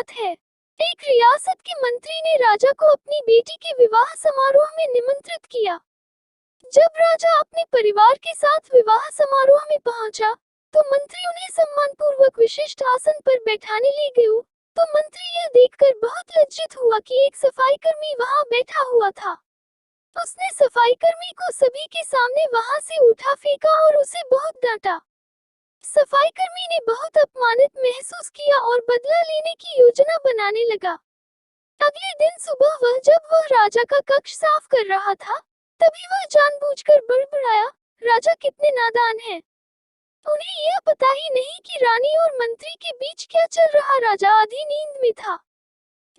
बात है। एक रियासत के मंत्री ने राजा को अपनी बेटी के विवाह समारोह में निमंत्रित किया। जब राजा अपने परिवार के साथ विवाह समारोह में पहुंचा, तो मंत्री उन्हें सम्मानपूर्वक विशिष्ट आसन पर बैठाने ले गए। तो मंत्री यह देखकर बहुत लज्जित हुआ कि एक सफाईकर्मी वहां बैठा हुआ था। उसने सफाईकर्मी को सभी के सामने वहां से उठा फेंका और उसे बहुत डांटा। सफाईकर्मी ने बहुत अपमानित महसूस किया और बदला लेने की योजना बनाने लगा। अगले दिन सुबह जब वह राजा का कक्ष साफ कर रहा था, तभी वह जानबूझकर बड़बड़ाया, राजा कितने नादान हैं। उन्हें यह पता ही नहीं कि रानी और मंत्री के बीच क्या चल रहा। राजा आधी नींद में था।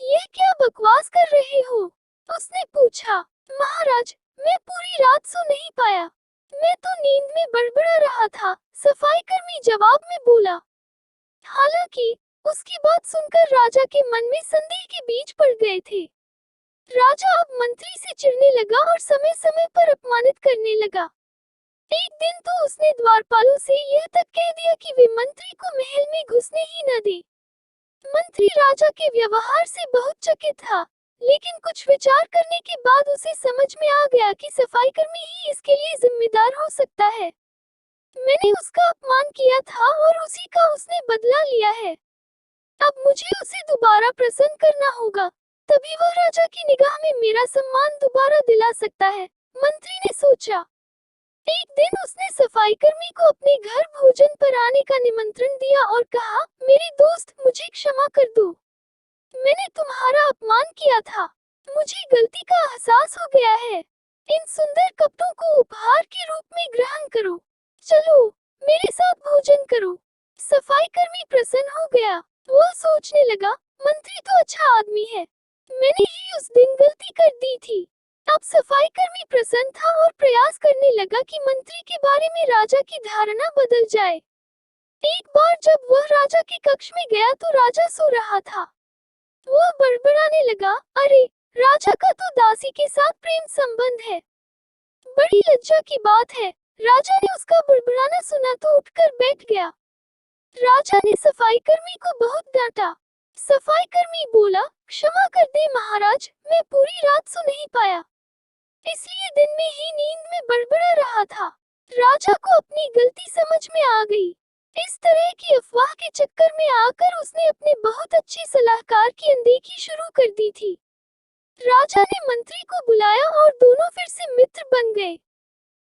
यह क्या बकवास कर रहे हो? उसने पूछा। महाराज, मैं पूरी रात सो नहीं पाया। मैं तो नींद में बड़बड़ा रहा था, सफाईकर्मी जवाब में बोला। हालांकि उसकी बात सुनकर राजा के मन में संदेह के बीज पड़ गए थे। राजा अब मंत्री से चिढ़ने लगा और समय समय पर अपमानित करने लगा। एक दिन तो उसने द्वारपालों से यह तक कह दिया कि वे मंत्री को महल में घुसने ही न दे। मंत्री राजा के व्यवहार से बहुत चकित था, लेकिन कुछ विचार करने के बाद उसे समझ में आ गया कि सफाईकर्मी ही इसके लिए जिम्मेदार हो सकता है। मैंने उसका अपमान किया था और उसी का उसने बदला लिया है। अब मुझे उसे दोबारा प्रसन्न करना होगा, तभी वह राजा की निगाह में मेरा सम्मान दोबारा दिला सकता है, मंत्री ने सोचा। एक दिन उसने सफाईकर्मी को अपने घर भोजन पर आने का निमंत्रण दिया और कहा, मेरे दोस्त, मुझे क्षमा कर दो। मैंने तुम्हारा अपमान किया था। मुझे गलती का एहसास हो गया है। इन सुंदर कपड़ों को उपहार के रूप में ग्रहण करो। चलो, मेरे साथ भोजन करो। सफाईकर्मी प्रसन्न हो गया। वह सोचने लगा, मंत्री तो अच्छा आदमी है। मैंने ही उस दिन गलती कर दी थी। अब सफाईकर्मी प्रसन्न था और प्रयास करने लगा कि मंत्री के बारे में राजा की धारणा बदल जाए। एक बार जब वह राजा के कक्ष में गया तो राजा सो रहा था। वह बड़बड़ाने लगा, अरे, राजा का तो दासी के साथ प्रेम संबंध है। बड़ी लज्जा की बात है। राजा ने उसका बड़बड़ाना सुना तो उठकर बैठ गया। राजा ने सफाईकर्मी को बहुत डांटा। सफाईकर्मी बोला, क्षमा कर दे महाराज, मैं पूरी रात सो नहीं पाया, इसलिए दिन में ही नींद में बड़बड़ा रहा था। राजा को अपनी गलती समझ में आ गई। इस तरह की अफवाह के चक्कर में आकर उसने अपने बहुत अच्छे सलाहकार की अनदेखी शुरू कर दी थी। राजा ने मंत्री को बुलाया और दोनों फिर से मित्र बन गए।